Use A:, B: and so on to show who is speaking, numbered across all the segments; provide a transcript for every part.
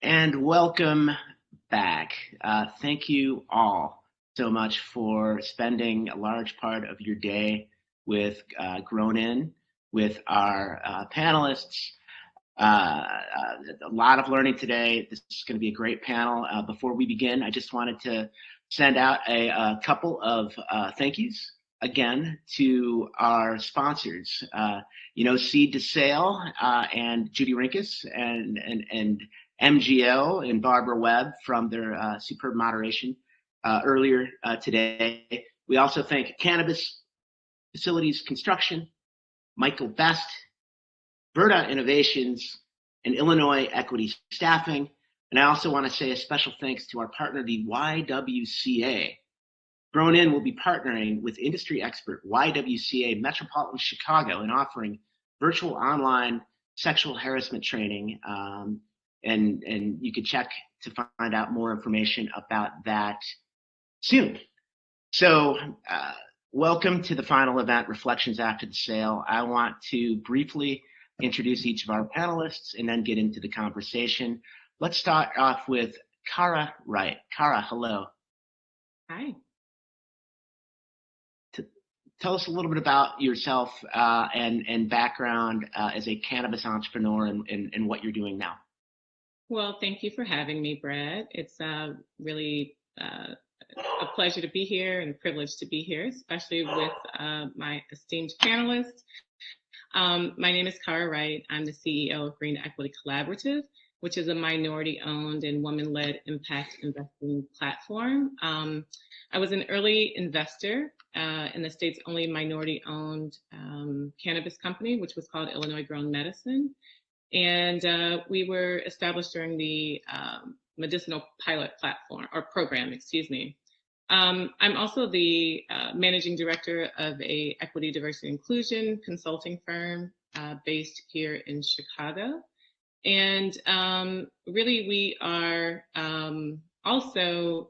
A: and welcome back. Thank you all so much for spending a large part of your day with Grown In, with our panelists. A lot of learning today. This is going to be a great panel. Before we begin, I just wanted to send out a couple of thank yous again to our sponsors. Seed to Sale and Judy Rinkus and MGO and Barbara Webb from their superb moderation earlier today. We also thank Cannabis Facilities Construction, Michael Best, Verda Innovations, and Illinois Equity Staffing. And I also want to say a special thanks to our partner, the YWCA. Grown In will be partnering with industry expert YWCA Metropolitan Chicago in offering virtual online sexual harassment training. And you can check to find out more information about that soon. So welcome to the final event, Reflections After the Sale. I want to briefly introduce each of our panelists and then get into the conversation. Let's start off with Cara Wright. Cara, hello.
B: Hi.
A: Tell us a little bit about yourself and background as a cannabis entrepreneur and what you're doing now.
B: Well, thank you for having me, Brad. It's really a pleasure to be here and a privilege to be here, especially with my esteemed panelists. My name is Cara Wright. I'm the CEO of Green Equity Collaborative, which is a minority-owned and woman-led impact investing platform. I was an early investor in the state's only minority-owned cannabis company, which was called Illinois Grown Medicine. And we were established during the medicinal pilot platform or program, excuse me. I'm also the managing director of a equity, diversity, inclusion consulting firm based here in Chicago. And really, we are also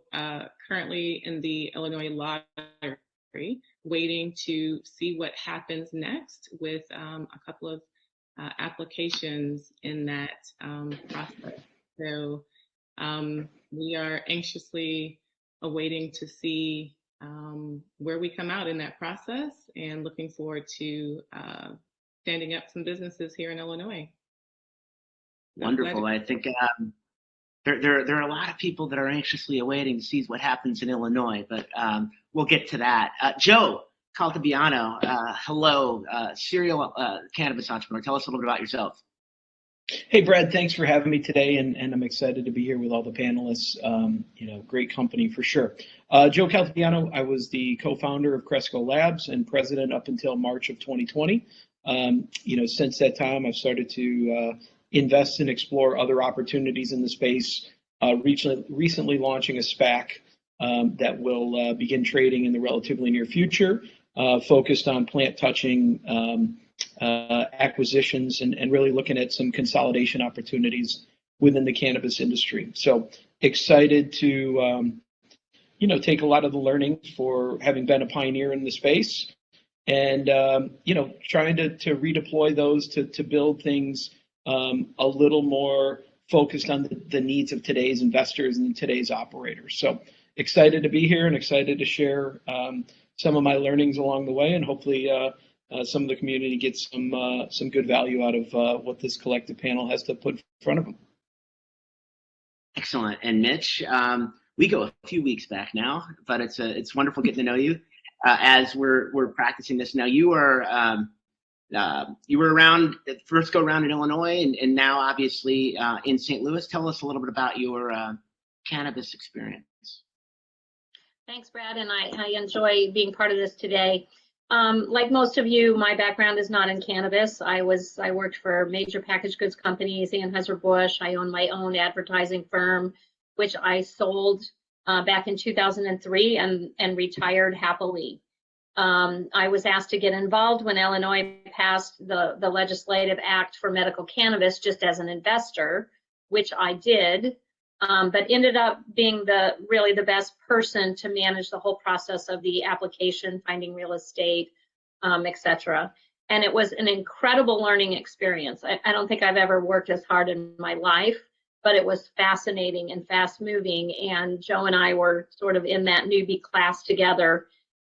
B: currently in the Illinois lottery, waiting to see what happens next with a couple of applications in that process. So we are anxiously awaiting to see where we come out in that process and looking forward to standing up some businesses here in Illinois.
A: Wonderful. I think there are a lot of people that are anxiously awaiting to see what happens in Illinois, but we'll get to that. Joe Caltabiano, hello, serial cannabis entrepreneur. Tell us a little bit about yourself.
C: Hey, Brad, thanks for having me today, and I'm excited to be here with all the panelists. Great company for sure. Joe Caltabiano, I was the co-founder of Cresco Labs and president up until March of 2020. Since that time, I've started to invest and explore other opportunities in the space, recently launching a SPAC that will begin trading in the relatively near future, focused on plant-touching acquisitions and really looking at some consolidation opportunities within the cannabis industry. So excited to, take a lot of the learning for having been a pioneer in the space and, trying to redeploy those to build things a little more focused on the needs of today's investors and today's operators. So excited to be here and excited to share some of my learnings along the way, and hopefully some of the community gets some good value out of what this collective panel has to put in front of them.
A: Excellent. And Mitch, we go a few weeks back now, but it's wonderful getting to know you as we're practicing this. Now you are you were around first go around in Illinois and now obviously in St. Louis. Tell us a little bit about your cannabis experience.
D: Thanks, Brad, and I enjoy being part of this today. Like most of you, my background is not in cannabis. I worked for major packaged goods companies, Anheuser-Busch. I own my own advertising firm, which I sold back in 2003 and retired happily. I was asked to get involved when Illinois passed the legislative act for medical cannabis just as an investor, which I did. But ended up being really the best person to manage the whole process of the application, finding real estate, etc. And it was an incredible learning experience. I don't think I've ever worked as hard in my life but it was fascinating and fast moving. And Joe and I were sort of in that newbie class together.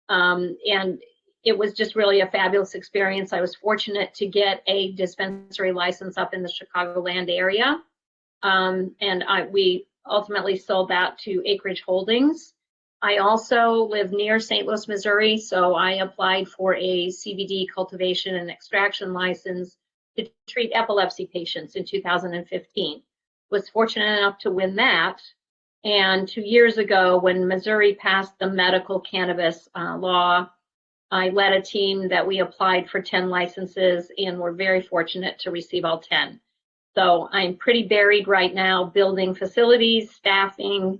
D: And it was just really a fabulous experience. I was fortunate to get a dispensary license up in the Chicagoland area. We ultimately sold that to Acreage Holdings. I also live near St. Louis, Missouri, so I applied for a CBD cultivation and extraction license to treat epilepsy patients in 2015. Was fortunate enough to win that. And 2 years ago, when Missouri passed the medical cannabis law, I led a team that we applied for 10 licenses and were very fortunate to receive all 10. So I'm pretty buried right now building facilities, staffing,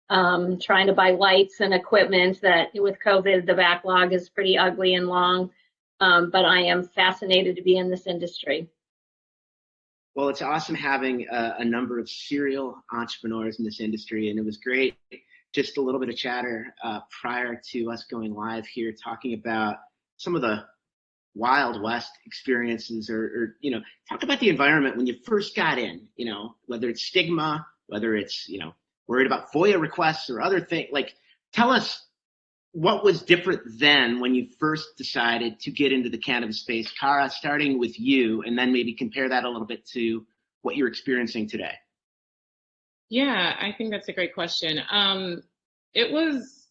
D: trying to buy lights and equipment that with COVID, the backlog is pretty ugly and long. But I am fascinated to be in this industry.
A: Well, it's awesome having a number of serial entrepreneurs in this industry, and it was great. Just a little bit of chatter prior to us going live here, talking about some of the Wild West experiences, or talk about the environment when you first got in. Whether it's stigma, whether it's worried about FOIA requests or other things. Like, tell us what was different then when you first decided to get into the cannabis space. Cara, starting with you, and then maybe compare that a little bit to what you're experiencing today.
B: Yeah, I think that's a great question. It was,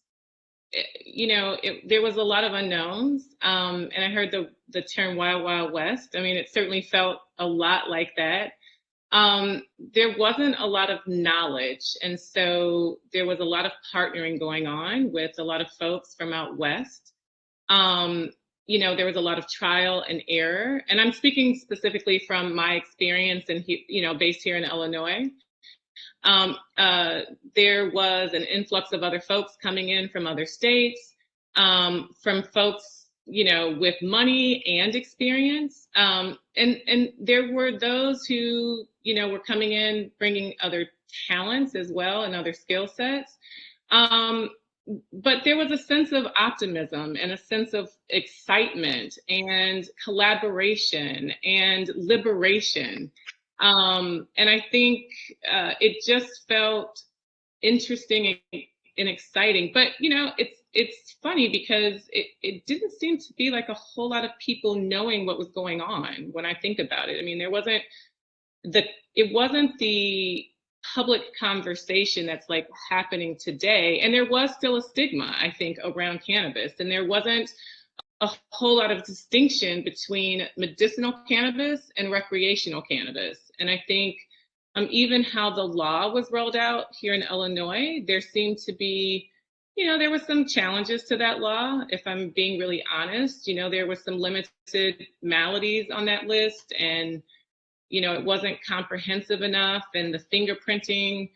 B: there was a lot of unknowns, and I heard the term Wild Wild West. I mean, it certainly felt a lot like that. There wasn't a lot of knowledge, and so there was a lot of partnering going on with a lot of folks from out west. There was a lot of trial and error, and I'm speaking specifically from my experience and based here in Illinois. There was an influx of other folks coming in from other states, from folks with money and experience. And there were those who, were coming in, bringing other talents as well and other skill sets. But there was a sense of optimism and a sense of excitement and collaboration and liberation. And I think it just felt interesting and exciting. But, it's funny because it didn't seem to be like a whole lot of people knowing what was going on when I think about it. I mean, it wasn't the public conversation that's like happening today. And there was still a stigma, I think, around cannabis. And there wasn't a whole lot of distinction between medicinal cannabis and recreational cannabis. And I think even how the law was rolled out here in Illinois, there seemed to be, there were some challenges to that law, if I'm being really honest. There were some limited maladies on that list, and, it wasn't comprehensive enough, and the fingerprinting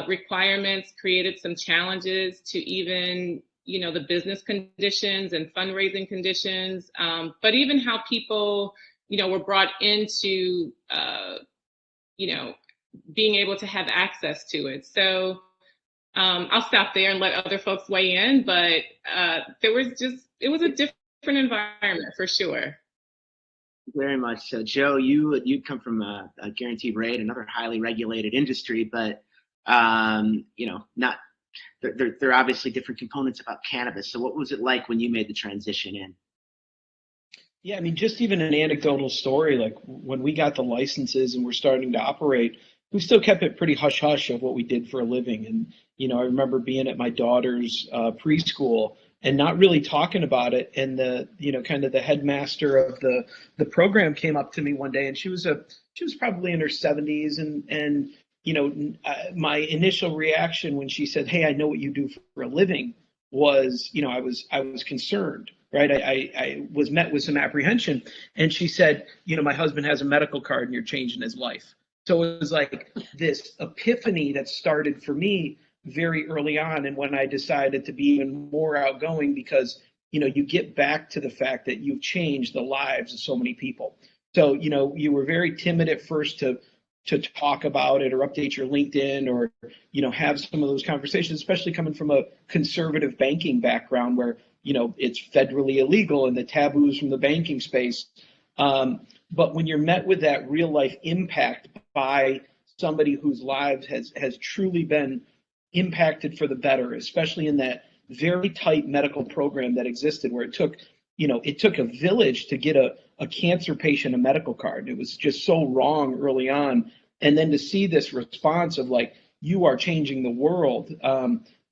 B: requirements created some challenges to even, the business conditions and fundraising conditions, but even how people, were brought into, being able to have access to it. So I'll stop there and let other folks weigh in, but it was a different environment for sure.
A: Very much so. Joe, you come from a guaranteed rate, another highly regulated industry, but not. There are obviously different components about cannabis. So what was it like when you made the transition in?
C: Yeah, I mean, just even an anecdotal story, like when we got the licenses and we're starting to operate, we still kept it pretty hush-hush of what we did for a living. And, I remember being at my daughter's preschool and not really talking about it. And kind of the headmaster of the program came up to me one day, and she was probably in her 70s. And my initial reaction when she said, "Hey, I know what you do for a living," was, I was concerned. Right. I was met with some apprehension. And she said, "My husband has a medical card and you're changing his life." So it was like this epiphany that started for me very early on. And when I decided to be even more outgoing, because, you get back to the fact that you've changed the lives of so many people. So, you were very timid at first to talk about it or update your LinkedIn or, have some of those conversations, especially coming from a conservative banking background where, it's federally illegal and the taboos from the banking space. But when you're met with that real life impact by somebody whose lives has truly been impacted for the better, especially in that very tight medical program that existed where it took a village to get a cancer patient a medical card. It was just so wrong early on. And then to see this response of like, you are changing the world,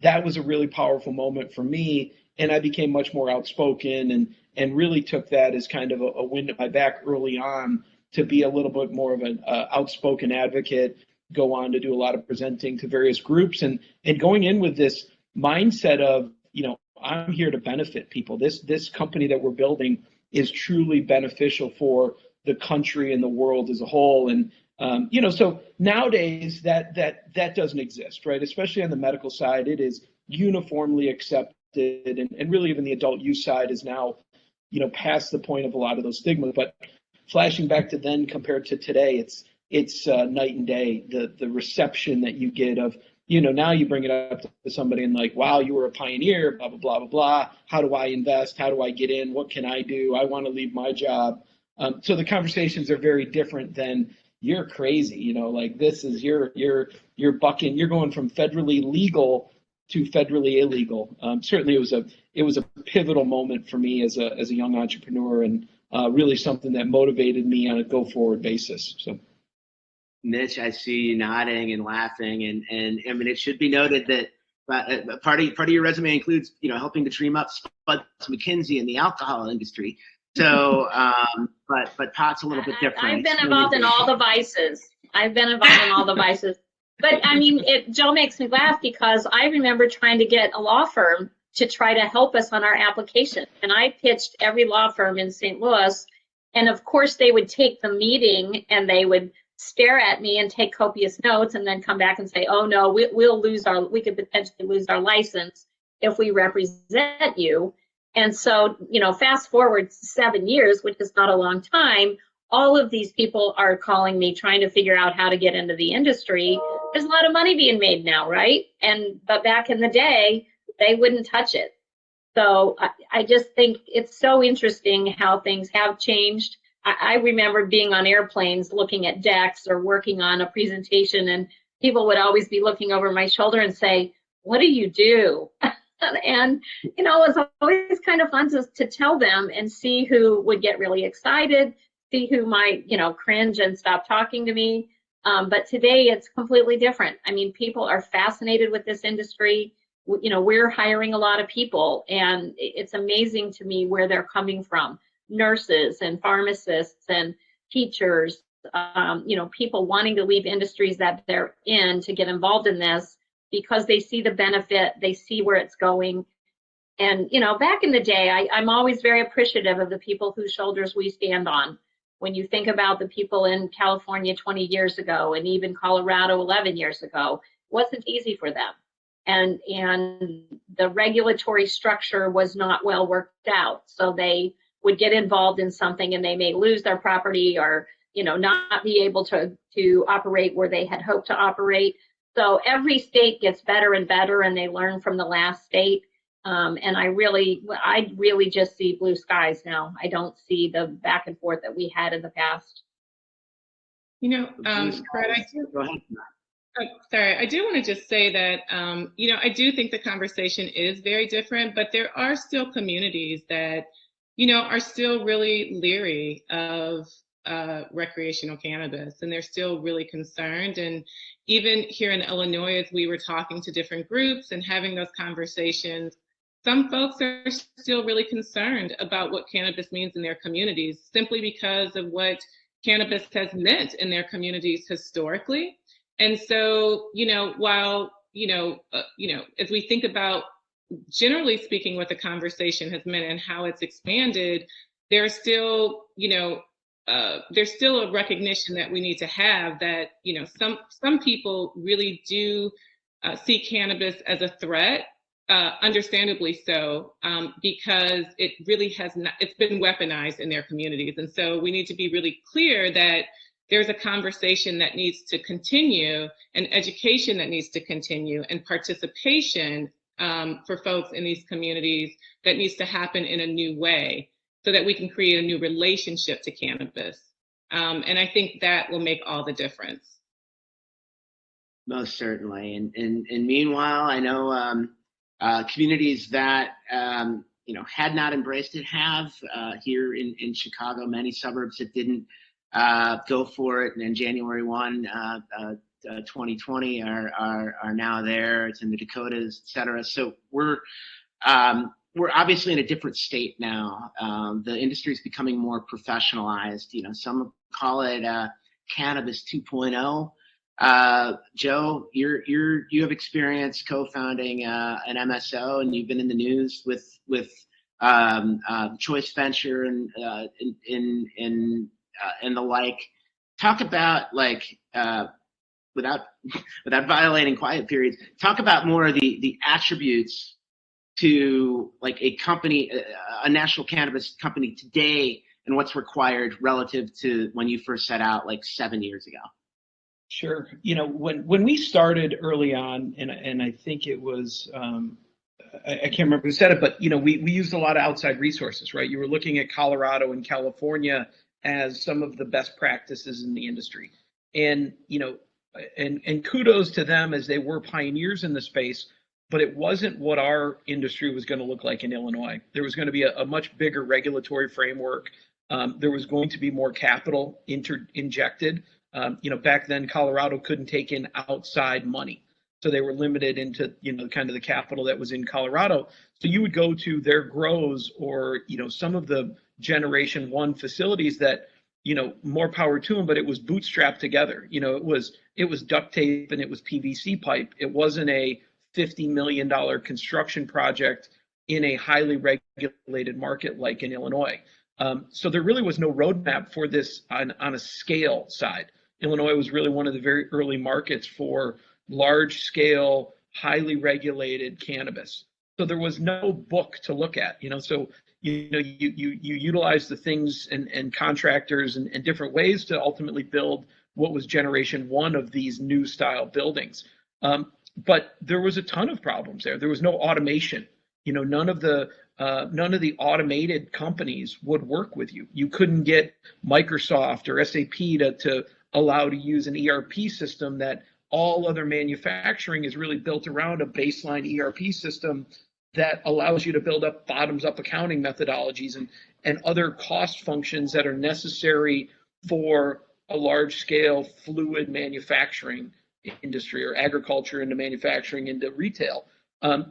C: that was a really powerful moment for me. And I became much more outspoken and really took that as kind of a wind at my back early on to be a little bit more of an outspoken advocate, go on to do a lot of presenting to various groups and going in with this mindset of, I'm here to benefit people. This company that we're building is truly beneficial for the country and the world as a whole. And so nowadays that doesn't exist, right? Especially on the medical side, it is uniformly accepted, and really even the adult use side is now, past the point of a lot of those stigmas. But flashing back to then compared to today, it's night and day. The reception that you get of, now you bring it up to somebody and like, wow, you were a pioneer, blah, blah, blah, blah, blah. How do I invest? How do I get in? What can I do? I want to leave my job. So the conversations are very different than you're crazy, like this is you're bucking, you're going from federally legal to federally illegal. Certainly it was a pivotal moment for me as a young entrepreneur and really something that motivated me on a go forward basis. So.
A: Mitch, I see you nodding and laughing, and I mean, it should be noted that part of your resume includes, helping to dream up Spuds McKinsey in the alcohol industry. So, but pot's a little bit different.
D: I've been involved in all the vices. But I mean, Joe makes me laugh because I remember trying to get a law firm to try to help us on our application, and I pitched every law firm in St. Louis, and of course they would take the meeting and they would stare at me and take copious notes and then come back and say, oh no, we could potentially lose our license if we represent you. And so, fast forward 7 years, which is not a long time, all of these people are calling me trying to figure out how to get into the industry. There's a lot of money being made now, right? But back in the day, they wouldn't touch it. So I just think it's so interesting how things have changed. I remember being on airplanes looking at decks or working on a presentation, and people would always be looking over my shoulder and say, what do you do? And, it was always kind of fun to tell them and see who would get really excited, see who might, cringe and stop talking to me. But today it's completely different. I mean, people are fascinated with this industry. We're hiring a lot of people, and it's amazing to me where they're coming from. Nurses and pharmacists and teachers, people wanting to leave industries that they're in to get involved in this because they see the benefit, they see where it's going. And, back in the day, I'm always very appreciative of the people whose shoulders we stand on. When you think about the people in California 20 years ago and even Colorado 11 years ago, it wasn't easy for them. And the regulatory structure was not well worked out. So they would get involved in something and they may lose their property or, not be able to operate where they had hoped to operate. So every state gets better and better, and they learn from the last state. And I really just see blue skies now. I don't see the back and forth that we had in the past.
B: Brad, I do want to just say that, I do think the conversation is very different, but there are still communities that, are still really leery of recreational cannabis, and they're still really concerned. And even here in Illinois, as we were talking to different groups and having those conversations, some folks are still really concerned about what cannabis means in their communities, simply because of what cannabis has meant in their communities historically. And so, while, as we think about, generally speaking, what the conversation has meant and how it's expanded, there's still a recognition that we need to have that, some people really do see cannabis as a threat, understandably so, because it really has not, it's been weaponized in their communities. And so we need to be really clear that there's a conversation that needs to continue, and education that needs to continue, and participation for folks in these communities that needs to happen in a new way so that we can create a new relationship to cannabis. And I think that will make all the difference.
A: Most certainly. And meanwhile, I know communities that had not embraced it have here in Chicago, many suburbs that didn't go for it. And then January 1, 2020 are now there. It's in the Dakotas, et cetera. So we're obviously in a different state now. The industry is becoming more professionalized. Some call it Cannabis 2.0. Joe, you have experience co-founding an MSO, and you've been in the news with Choice Venture and the like. Talk about without violating quiet periods. Talk about more of the attributes to a company, a national cannabis company today, and what's required relative to when you first set out 7 years ago.
C: Sure. When we started early on, and I think it was, I can't remember who said it, but we used a lot of outside resources, right? You were looking at Colorado and California as some of the best practices in the industry, and and kudos to them as they were pioneers in the space. But it wasn't what our industry was going to look like in Illinois. There was going to be a much bigger regulatory framework. There was going to be more capital injected. Back then, Colorado couldn't take in outside money. So they were limited into, kind of the capital that was in Colorado. So you would go to their grows or, some of the Generation 1 facilities that, more power to them, but it was bootstrapped together. It was duct tape and it was PVC pipe. It wasn't a $50 million construction project in a highly regulated market like in Illinois. So there really was no roadmap for this on a scale side. Illinois was really one of the very early markets for large scale, highly regulated cannabis. So there was no book to look at, so you utilize the things and contractors and different ways to ultimately build what was Generation 1 of these new style buildings. But there was a ton of problems there. There was no automation. None of the automated companies would work with you. You couldn't get Microsoft or SAP to allow to use an ERP system that all other manufacturing is really built around a baseline ERP system that allows you to build up bottoms-up accounting methodologies and other cost functions that are necessary for a large-scale fluid manufacturing industry or agriculture into manufacturing into retail.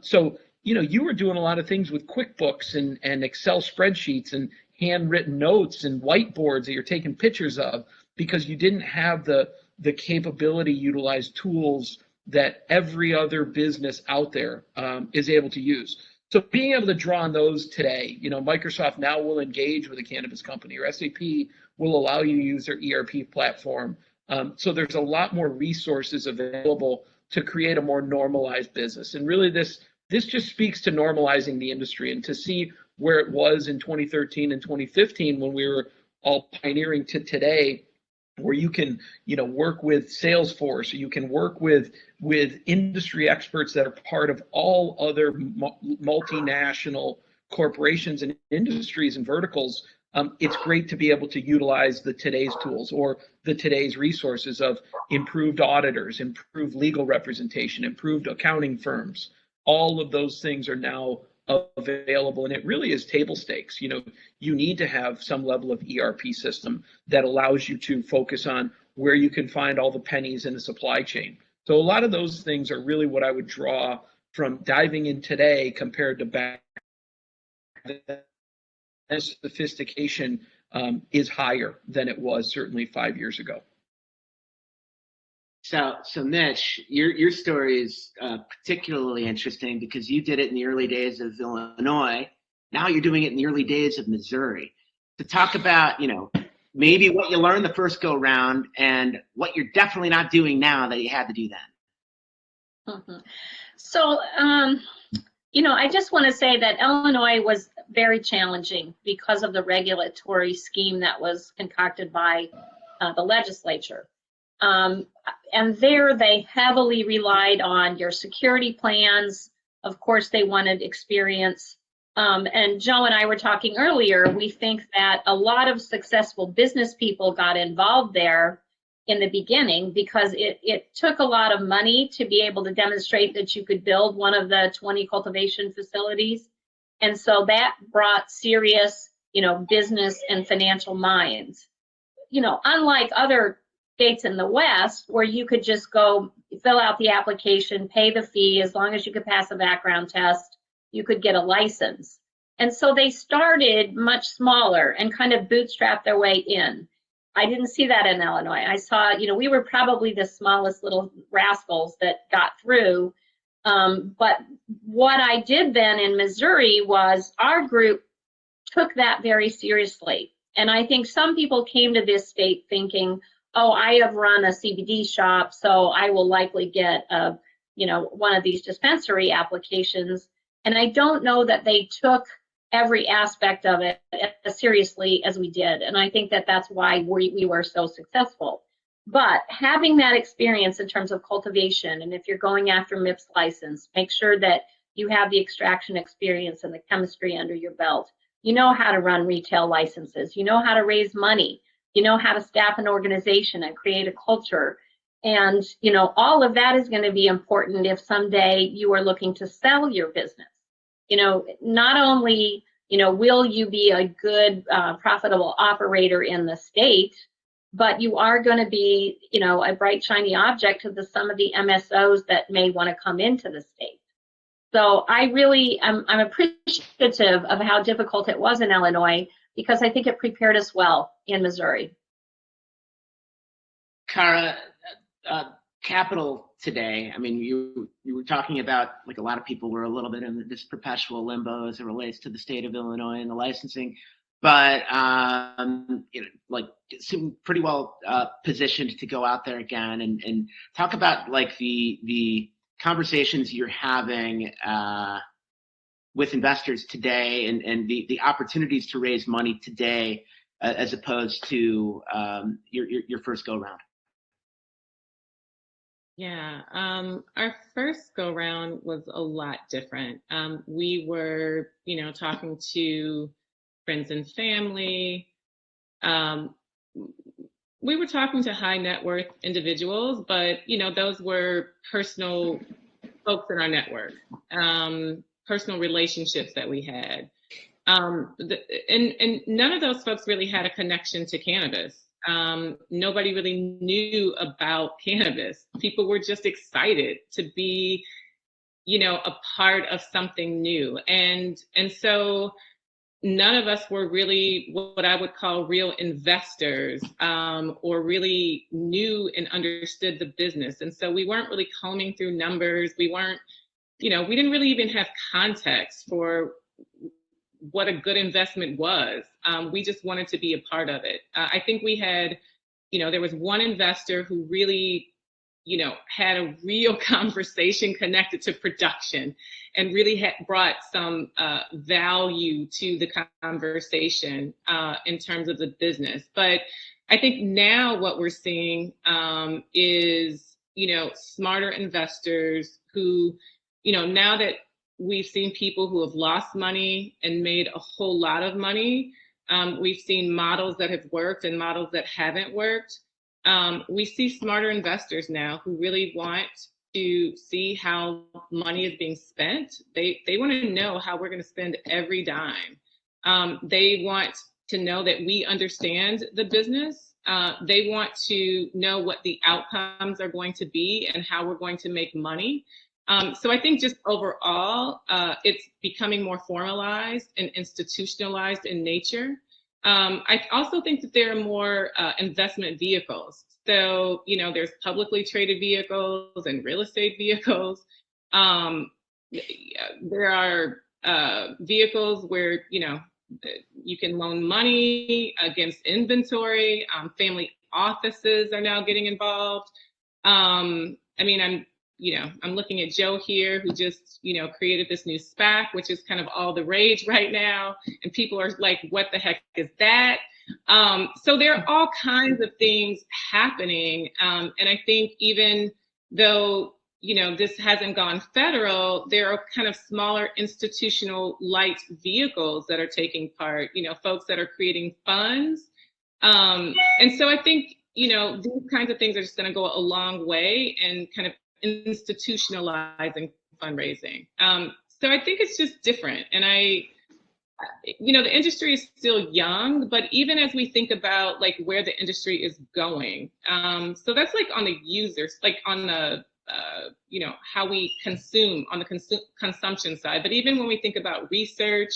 C: So you were doing a lot of things with QuickBooks and Excel spreadsheets and handwritten notes and whiteboards that you're taking pictures of because you didn't have the capability to utilize tools that every other business out there is able to use. So being able to draw on those today, Microsoft now will engage with a cannabis company or SAP will allow you to use their ERP platform. So there's a lot more resources available to create a more normalized business. And really this just speaks to normalizing the industry and to see where it was in 2013 and 2015 when we were all pioneering to today, where you can, work with Salesforce, or you can work with industry experts that are part of all other multinational corporations and industries and verticals. It's great to be able to utilize the today's tools or the today's resources of improved auditors, improved legal representation, improved accounting firms. All of those things are now available, and it really is table stakes. You need to have some level of ERP system that allows you to focus on where you can find all the pennies in the supply chain. So a lot of those things are really what I would draw from diving in today compared to back then. Sophistication is higher than it was certainly 5 years ago.
A: So Mitch, your story is particularly interesting because you did it in the early days of Illinois. Now you're doing it in the early days of Missouri. To talk about, maybe what you learned the first go round and what you're definitely not doing now that you had to do then.
D: Mm-hmm. So, I just want to say that Illinois was very challenging because of the regulatory scheme that was concocted by the legislature. And there they heavily relied on your security plans. Of course, they wanted experience. And Joe and I were talking earlier, we think that a lot of successful business people got involved there in the beginning because it took a lot of money to be able to demonstrate that you could build one of the 20 cultivation facilities. And so that brought serious, business and financial minds. Unlike other states in the West where you could just go fill out the application, pay the fee, as long as you could pass a background test, you could get a license. And so they started much smaller and kind of bootstrapped their way in. I didn't see that in Illinois. I saw, we were probably the smallest little rascals that got through. But what I did then in Missouri was our group took that very seriously. And I think some people came to this state thinking, oh, I have run a CBD shop, so I will likely get one of these dispensary applications. And I don't know that they took every aspect of it as seriously as we did. And I think that that's why we were so successful. But having that experience in terms of cultivation, and if you're going after MIPS license, make sure that you have the extraction experience and the chemistry under your belt. You know how to run retail licenses. You know how to raise money. You know how to staff an organization and create a culture. And, all of that is going to be important if someday you are looking to sell your business. Not only, will you be a good, profitable operator in the state, but you are going to be, a bright, shiny object to some of the MSOs that may want to come into the state. So I'm appreciative of how difficult it was in Illinois because I think it prepared us well in Missouri.
A: Cara, capital today, I mean, you were talking about, like, a lot of people were a little bit in this perpetual limbo as it relates to the state of Illinois and the licensing, but seem pretty well positioned to go out there again and talk about, like, the conversations you're having with investors today and the opportunities to raise money today as opposed to your first go round.
B: Yeah, our first go round was a lot different. We were, talking to friends and family. We were talking to high net worth individuals, but, those were personal folks in our network, personal relationships that we had. And none of those folks really had a connection to cannabis. Nobody really knew about cannabis. People were just excited to be, a part of something new. And so none of us were really what I would call real investors, or really knew and understood the business. And so we weren't really combing through numbers. We weren't, we didn't really even have context for what a good investment was. We just wanted to be a part of it. I think we had, there was one investor who really, had a real conversation connected to production and really had brought some value to the conversation in terms of the business. But I think now what we're seeing is, smarter investors who, now that we've seen people who have lost money and made a whole lot of money. We've seen models that have worked and models that haven't worked. We see smarter investors now who really want to see how money is being spent. They want to know how we're going to spend every dime. They want to know that we understand the business. They want to know what the outcomes are going to be and how we're going to make money. So I think just overall, it's becoming more formalized and institutionalized in nature. I also think that there are more investment vehicles. So, there's publicly traded vehicles and real estate vehicles. There are vehicles where, you can loan money against inventory. Family offices are now getting involved. I'm looking at Joe here who just, created this new SPAC, which is kind of all the rage right now. And people are like, what the heck is that? So there are all kinds of things happening. And I think even though, this hasn't gone federal, there are kind of smaller institutional light vehicles that are taking part, folks that are creating funds. And so I think, these kinds of things are just going to go a long way in kind of institutionalizing fundraising. So I think it's just different. And the industry is still young, but even as we think about like where the industry is going, so that's like on the users, like on the, how we consume on the consumption side. But even when we think about research,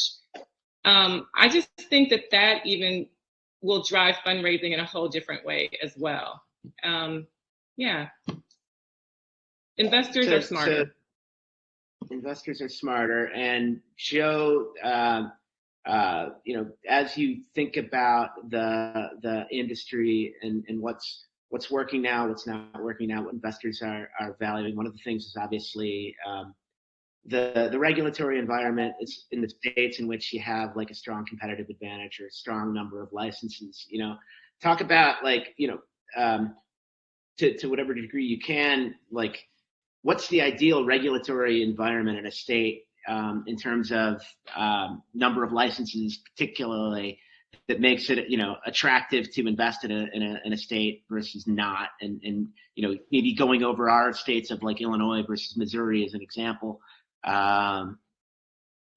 B: I just think that even will drive fundraising in a whole different way as well. Yeah. Investors are smarter.
A: Investors are smarter. And Joe, as you think about the industry and what's working now, what's not working now, what investors are valuing, one of the things is obviously the regulatory environment is in the states in which you have like a strong competitive advantage or a strong number of licenses. Talk about to whatever degree you can, like what's the ideal regulatory environment in a state in terms of number of licenses, particularly that makes it attractive to invest in a state versus not, and maybe going over our states of like Illinois versus Missouri as an example. For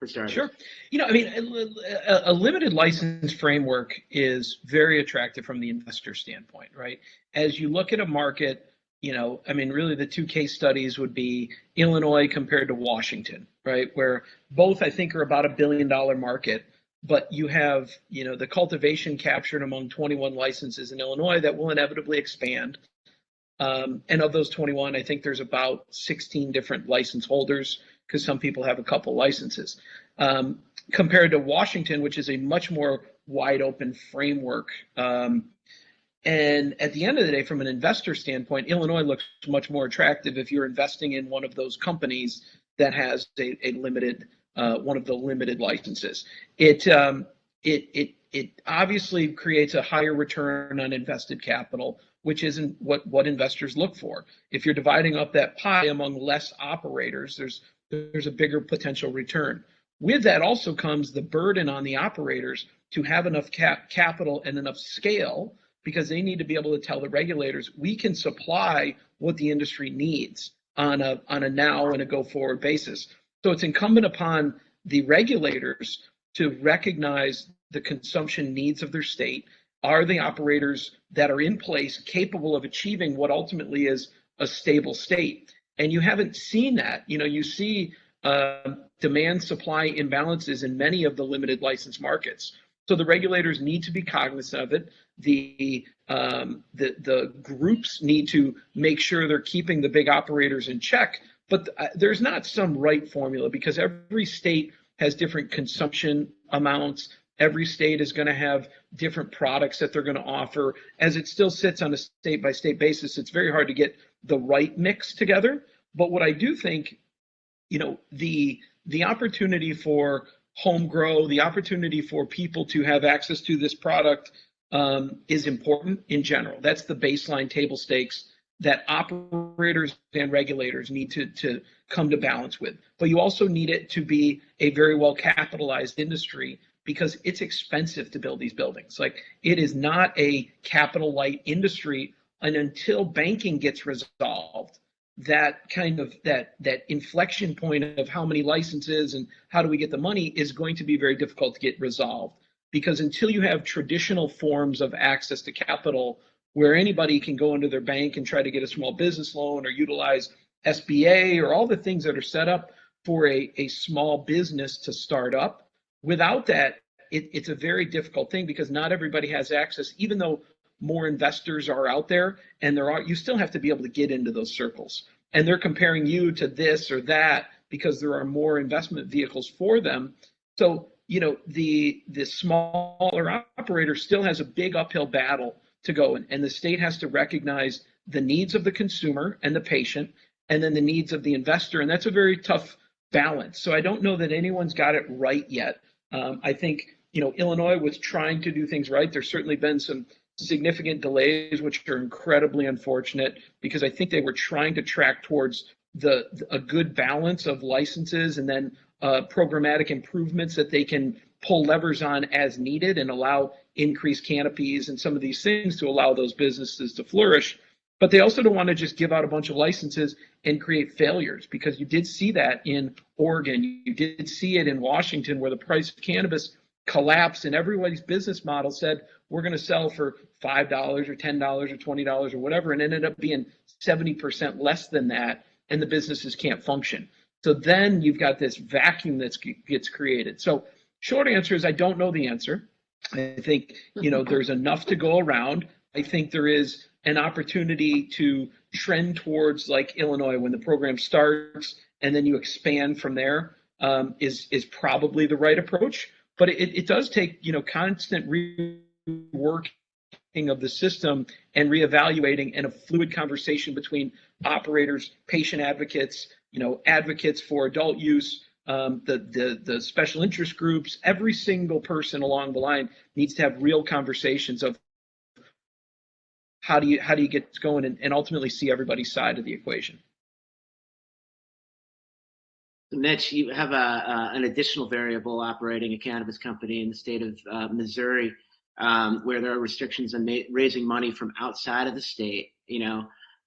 A: starters.
C: Sure. A limited license framework is very attractive from the investor standpoint, right? As you look at a market, really the two case studies would be Illinois compared to Washington, right? Where both I think are about $1 billion market, but you have, the cultivation captured among 21 licenses in Illinois that will inevitably expand. And of those 21, I think there's about 16 different license holders because some people have a couple licenses. Compared to Washington, which is a much more wide open framework. And at the end of the day, from an investor standpoint, Illinois looks much more attractive if you're investing in one of those companies that has a limited, one of the limited licenses. It obviously creates a higher return on invested capital, which isn't what investors look for. If you're dividing up that pie among less operators, there's a bigger potential return. With that also comes the burden on the operators to have enough capital and enough scale, because they need to be able to tell the regulators, we can supply what the industry needs on a now and a go forward basis. So it's incumbent upon the regulators to recognize the consumption needs of their state. Are the operators that are in place capable of achieving what ultimately is a stable state? And you haven't seen that. You see demand supply imbalances in many of the limited license markets. So the regulators need to be cognizant of it. The groups need to make sure they're keeping the big operators in check. But there's not some right formula, because every state has different consumption amounts. Every state is going to have different products that they're going to offer. As it still sits on a state by state basis, it's very hard to get the right mix together. But what I do think, the opportunity for home grow, the opportunity for people to have access to this product is important in general. That's the baseline table stakes that operators and regulators need to come to balance with. But you also need it to be a very well capitalized industry, because it's expensive to build these buildings. Like, it is not a capital light industry, and until banking gets resolved, that kind of that inflection point of how many licenses and how do we get the money is going to be very difficult to get resolved. Because until you have traditional forms of access to capital where anybody can go into their bank and try to get a small business loan or utilize SBA or all the things that are set up for a small business to start up, without that, it's a very difficult thing, because not everybody has access, even though more investors are out there, and you still have to be able to get into those circles. And they're comparing you to this or that because there are more investment vehicles for them. So, the smaller operator still has a big uphill battle to go in, and the state has to recognize the needs of the consumer and the patient, and then the needs of the investor. And that's a very tough balance. So I don't know that anyone's got it right yet. I think, Illinois was trying to do things right. There's certainly been some significant delays, which are incredibly unfortunate, because I think they were trying to track towards a good balance of licenses and then programmatic improvements that they can pull levers on as needed and allow increased canopies and some of these things to allow those businesses to flourish. But they also don't want to just give out a bunch of licenses and create failures, because you did see that in Oregon. You did see it in Washington, where the price of cannabis collapsed and everybody's business model said, we're going to sell for $5 or $10 or $20 or whatever, and ended up being 70% less than that, and the businesses can't function. So then you've got this vacuum that gets created. So short answer is I don't know the answer. I think, there's enough to go around. I think there is an opportunity to trend towards, like Illinois, when the program starts and then you expand from there, is probably the right approach. But it does take, constant reworking of the system and reevaluating, and a fluid conversation between operators, patient advocates, advocates for adult use, the special interest groups. Every single person along the line needs to have real conversations of how do you get going and ultimately see everybody's side of the equation.
A: Mitch, you have an additional variable operating a cannabis company in the state of Missouri, where there are restrictions on raising money from outside of the state.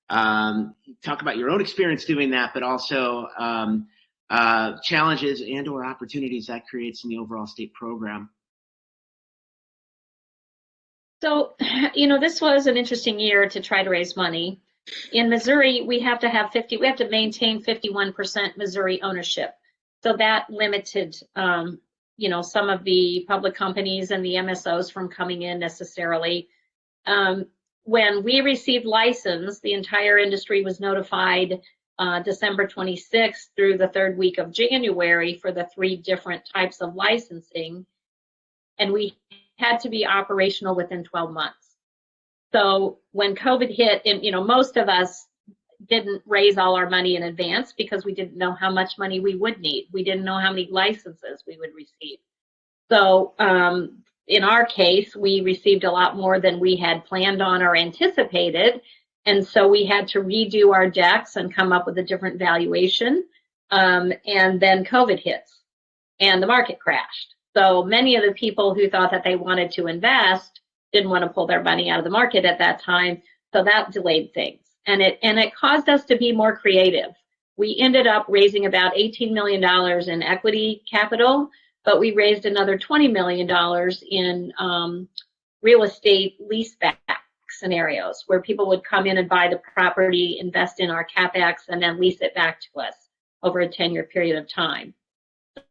A: Talk about your own experience doing that, but also challenges and/or opportunities that creates in the overall state program.
D: So, this was an interesting year to try to raise money. In Missouri, we have to maintain 51% Missouri ownership. So that limited, some of the public companies and the MSOs from coming in necessarily. When we received license, the entire industry was notified December 26th through the third week of January for the 3 different types of licensing. And we had to be operational within 12 months. So when COVID hit, and most of us didn't raise all our money in advance because we didn't know how much money we would need. We didn't know how many licenses we would receive. So in our case, we received a lot more than we had planned on or anticipated. And so we had to redo our decks and come up with a different valuation. And then COVID hits and the market crashed. So many of the people who thought that they wanted to invest didn't want to pull their money out of the market at that time. So that delayed things. And it caused us to be more creative. We ended up raising about $18 million in equity capital, but we raised another $20 million in real estate leaseback scenarios where people would come in and buy the property, invest in our CapEx, and then lease it back to us over a 10-year period of time.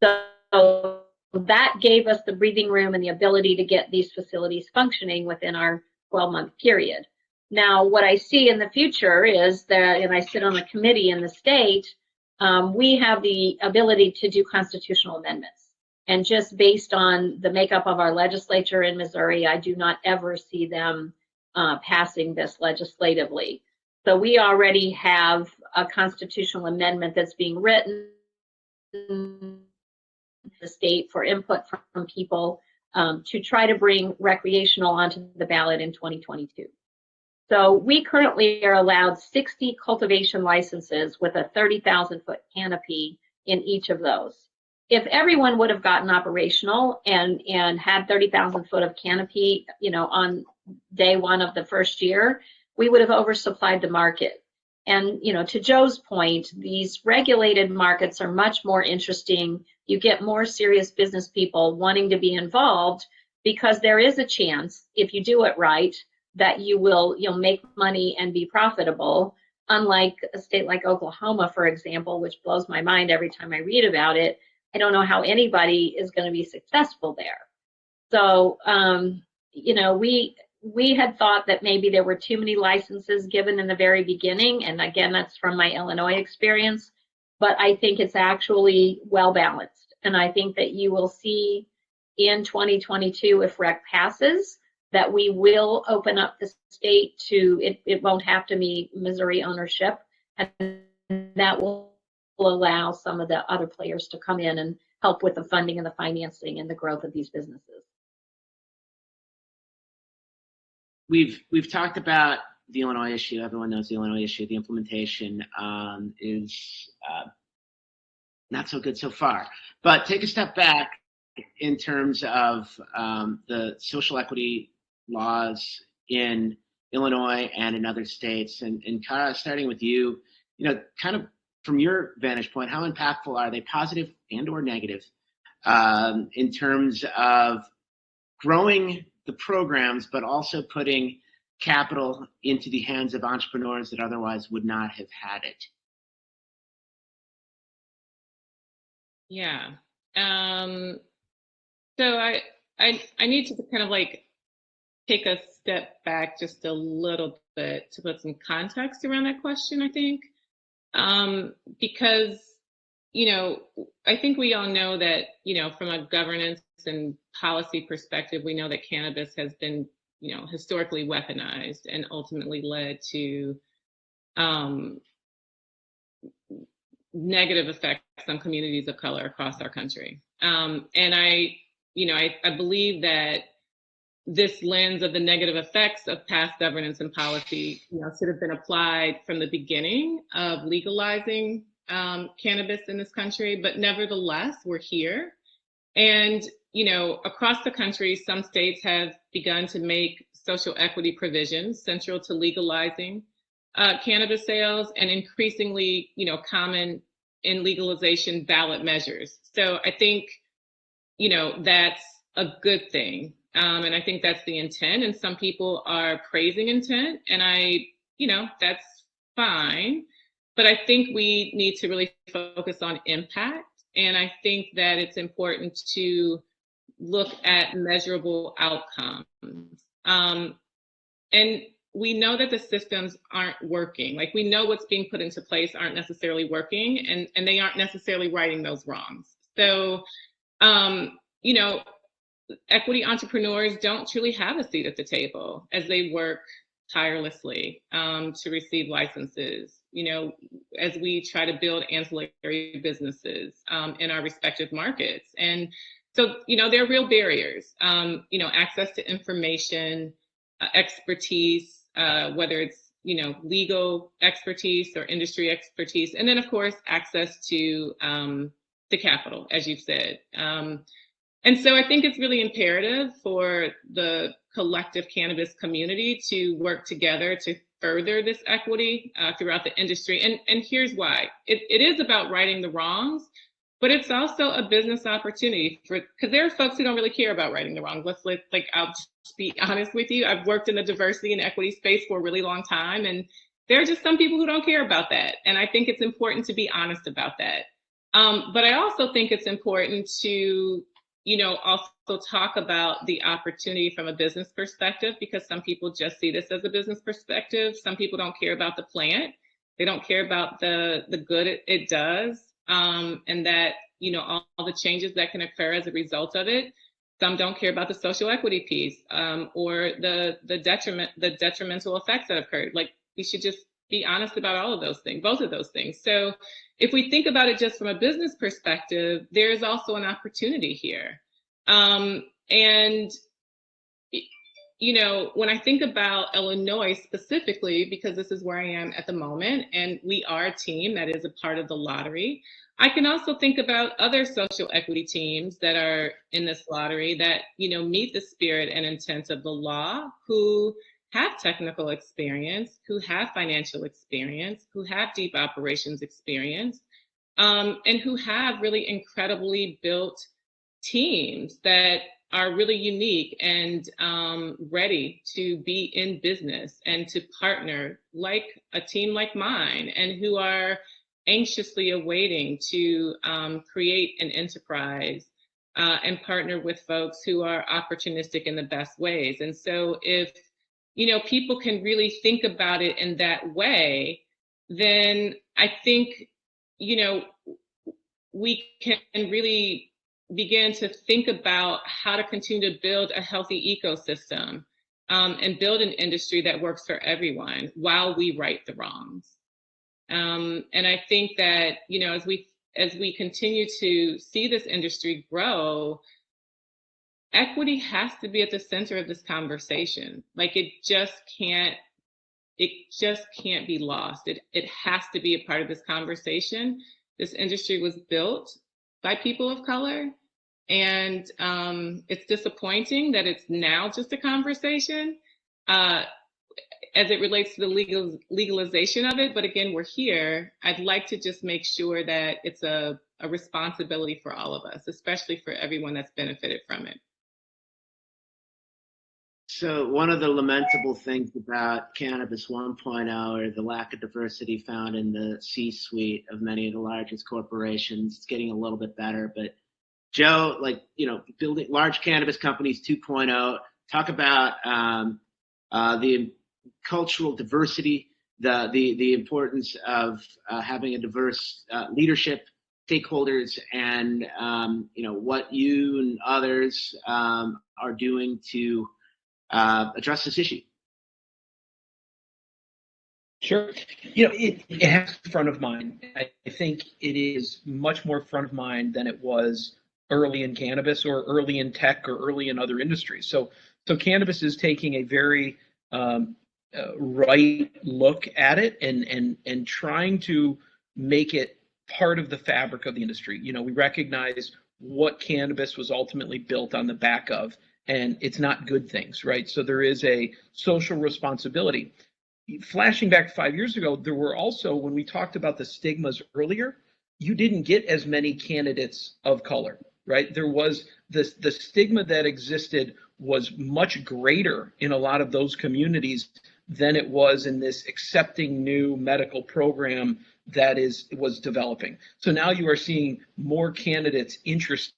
D: So that gave us the breathing room and the ability to get these facilities functioning within our 12-month period. Now, what I see in the future is that, and I sit on a committee in the state, we have the ability to do constitutional amendments. And just based on the makeup of our legislature in Missouri, I do not ever see them passing this legislatively. So we already have a constitutional amendment that's being written in the state for input from people to try to bring recreational onto the ballot in 2022. So we currently are allowed 60 cultivation licenses with a 30,000-foot canopy in each of those. If everyone would have gotten operational and had 30,000 foot of canopy, on day one of the first year, we would have oversupplied the market. And, to Joe's point, these regulated markets are much more interesting. You get more serious business people wanting to be involved because there is a chance, if you do it right, that you'll make money and be profitable. Unlike a state like Oklahoma, for example, which blows my mind every time I read about it. I don't know how anybody is going to be successful there. So, we had thought that maybe there were too many licenses given in the very beginning. And again, that's from my Illinois experience, but I think it's actually well balanced. And I think that you will see in 2022, if REC passes, that we will open up the state to, it won't have to be Missouri ownership, and that will allow some of the other players to come in and help with the funding and the financing and the growth of these businesses.
A: We've talked about the Illinois issue. Everyone knows the Illinois issue. The implementation is not so good so far. But take a step back in terms of the social equity laws in Illinois and in other states. And Kara, starting with you, kind of from your vantage point, how impactful are they, positive and or negative, in terms of growing the programs, but also putting capital into the hands of entrepreneurs that otherwise would not have had it?
B: Yeah. So I need to kind of like take a step back just a little bit to put some context around that question, I think. Because, I think we all know that, from a governance and policy perspective, we know that cannabis has been, historically weaponized and ultimately led to negative effects on communities of color across our country. And I believe that this lens of the negative effects of past governance and policy, should have been applied from the beginning of legalizing cannabis in this country. But nevertheless, we're here. And, across the country, some states have begun to make social equity provisions central to legalizing cannabis sales, and increasingly, common in legalization ballot measures. So I think, that's a good thing. And I think that's the intent. And some people are praising intent, and that's fine. But I think we need to really focus on impact. And I think that it's important to look at measurable outcomes. And we know that the systems aren't working. Like, we know what's being put into place aren't necessarily working, and they aren't necessarily righting those wrongs. So, equity entrepreneurs don't truly have a seat at the table as they work tirelessly to receive licenses, as we try to build ancillary businesses in our respective markets. And so, there are real barriers, access to information, expertise, whether it's, legal expertise or industry expertise, and then of course, access to capital, as you've said. And so I think it's really imperative for the collective cannabis community to work together to further this equity throughout the industry. And here's why. It is about righting the wrongs, but it's also a business opportunity because there are folks who don't really care about righting the wrongs. I'll just be honest with you. I've worked in the diversity and equity space for a really long time, and there are just some people who don't care about that. And I think it's important to be honest about that. But I also think it's important to also talk about the opportunity from a business perspective, because some people just see this as a business perspective. Some people don't care about the plant. They don't care about the good it does, and that, all the changes that can occur as a result of it. Some don't care about the social equity piece, or the detrimental effects that occurred. Like, we should just be honest about all of those things, both of those things. So if we think about it just from a business perspective, there is also an opportunity here. And, when I think about Illinois specifically, because this is where I am at the moment, and we are a team that is a part of the lottery, I can also think about other social equity teams that are in this lottery that, meet the spirit and intent of the law, who have technical experience, who have financial experience, who have deep operations experience, and who have really incredibly built teams that are really unique and ready to be in business and to partner like a team like mine, and who are anxiously awaiting to create an enterprise and partner with folks who are opportunistic in the best ways. And so if people can really think about it in that way, then I think, we can really begin to think about how to continue to build a healthy ecosystem and build an industry that works for everyone while we right the wrongs. And I think that, as we continue to see this industry grow, equity has to be at the center of this conversation. Like, it just can't be lost. It has to be a part of this conversation. This industry was built by people of color, And it's disappointing that it's now just a conversation as it relates to the legalization of it. But again, we're here. I'd like to just make sure that it's a responsibility for all of us, especially for everyone that's benefited from it.
A: So one of the lamentable things about Cannabis 1.0 are the lack of diversity found in the C-suite of many of the largest corporations. It's getting a little bit better, but Joe, like, building large cannabis companies 2.0, talk about the cultural diversity, the importance of having a diverse leadership, stakeholders, and what you and others are doing to address this issue.
C: Sure. It has front of mind. I think it is much more front of mind than it was early in cannabis or early in tech or early in other industries. So cannabis is taking a very right look at it and trying to make it part of the fabric of the industry. We recognize what cannabis was ultimately built on the back of, and it's not good things, right? So there is a social responsibility. Flashing back 5 years ago, there were also, when we talked about the stigmas earlier, you didn't get as many candidates of color, right? There was the stigma that existed was much greater in a lot of those communities than it was in this accepting new medical program that was developing. So now you are seeing more candidates interested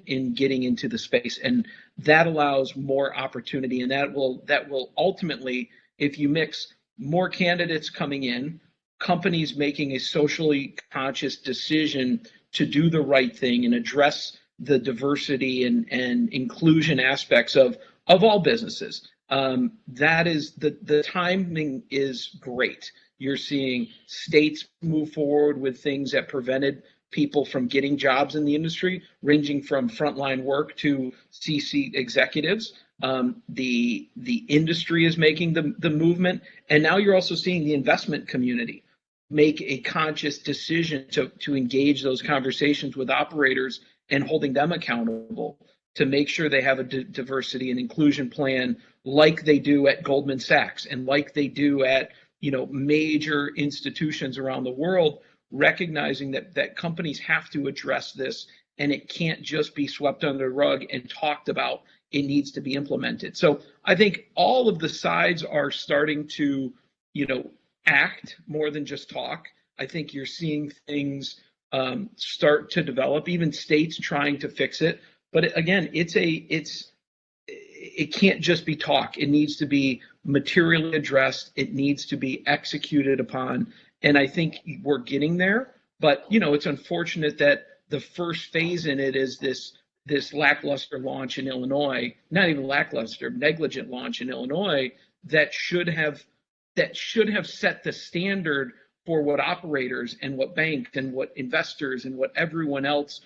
C: in getting into the space, and that allows more opportunity, and that will ultimately, if you mix more candidates coming in, companies making a socially conscious decision to do the right thing and address the diversity and inclusion aspects of all businesses. That is the timing is great. You're seeing states move forward with things that prevented people from getting jobs in the industry, ranging from frontline work to C-suite executives. The industry is making the movement, and now you're also seeing the investment community make a conscious decision to engage those conversations with operators and holding them accountable to make sure they have a diversity and inclusion plan like they do at Goldman Sachs and like they do at major institutions around the world, recognizing that companies have to address this, and it can't just be swept under the rug and talked about. It needs to be implemented. So I think all of the sides are starting to, act more than just talk. I think you're seeing things start to develop, even states trying to fix it. But again, it can't just be talk. It needs to be materially addressed. It needs to be executed upon. And I think we're getting there. But, it's unfortunate that the first phase in it is this lackluster launch in Illinois, not even lackluster, negligent launch in Illinois that should have set the standard for what operators and what banks and what investors and what everyone else,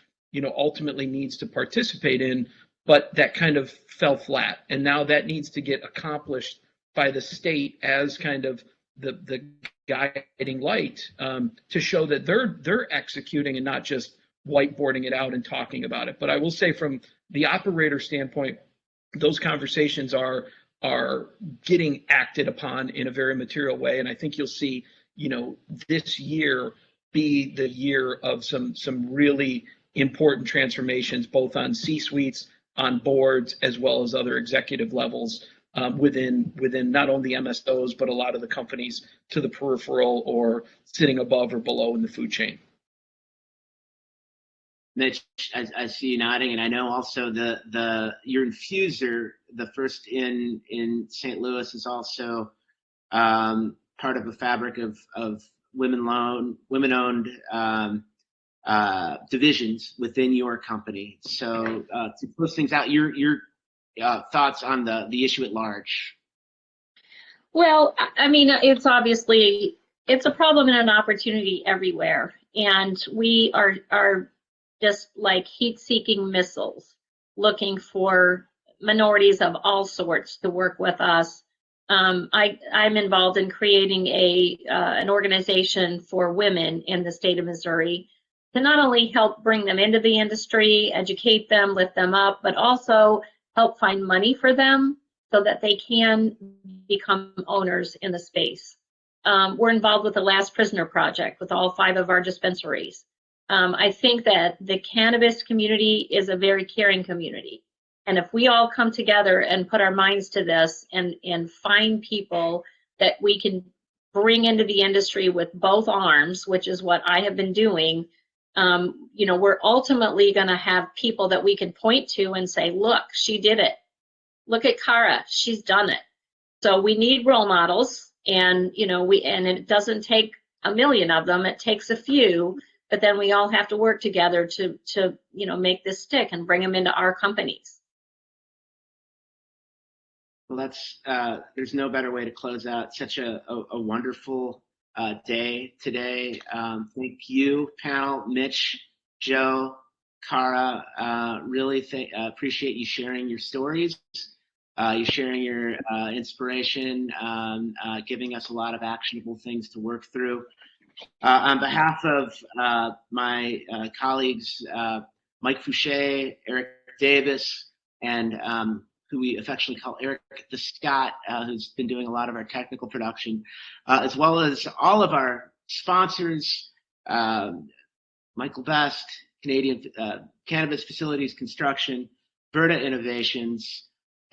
C: ultimately needs to participate in, but that kind of fell flat. And now that needs to get accomplished by the state as kind of the guiding light to show that they're executing and not just whiteboarding it out and talking about it. But I will say from the operator standpoint, those conversations are getting acted upon in a very material way. And I think you'll see, this year be the year of some really important transformations, both on C-suites, on boards, as well as other executive levels within not only MSOs, but a lot of the companies to the peripheral or sitting above or below in the food chain.
A: Mitch, I see you nodding, and I know also your infuser, the first in St. Louis, is also part of a fabric of women-owned divisions within your company. So to close things out, your thoughts on the issue at large.
D: Well, I mean, it's a problem and an opportunity everywhere, and we are just like heat-seeking missiles, looking for minorities of all sorts to work with us. I'm involved in creating an organization for women in the state of Missouri. to not only help bring them into the industry, educate them, lift them up, but also help find money for them so that they can become owners in the space. We're involved with the Last Prisoner Project with all 5 of our dispensaries. I think that the cannabis community is a very caring community. And if we all come together and put our minds to this and find people that we can bring into the industry with both arms, which is what I have been doing, you know, we're ultimately going to have people that we can point to and say, look, she did it. Look at Cara, she's done it. So we need role models, and you know, and it doesn't take a million of them, it takes a few, but then we all have to work together to you know, make this stick and bring them into our companies.
A: Well, that's there's no better way to close out such a wonderful day today. Thank you, panel, Mitch, Joe, Cara. Really appreciate you sharing your stories, you sharing your inspiration, giving us a lot of actionable things to work through. On behalf of my colleagues, Mike Fouché, Eric Davis, and who we affectionately call Eric the Scott, who's been doing a lot of our technical production, as well as all of our sponsors, Michael Best, Canadian Cannabis Facilities Construction, Verta Innovations,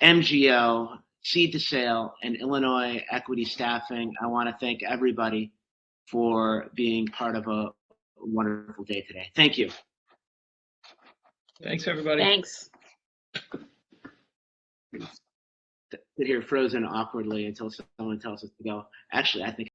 A: MGO, Seed to Sale, and Illinois Equity Staffing. I want to thank everybody for being part of a wonderful day today. Thank you.
C: Thanks, everybody.
D: Thanks.
A: Sit here frozen awkwardly until someone tells us to go. Actually, I think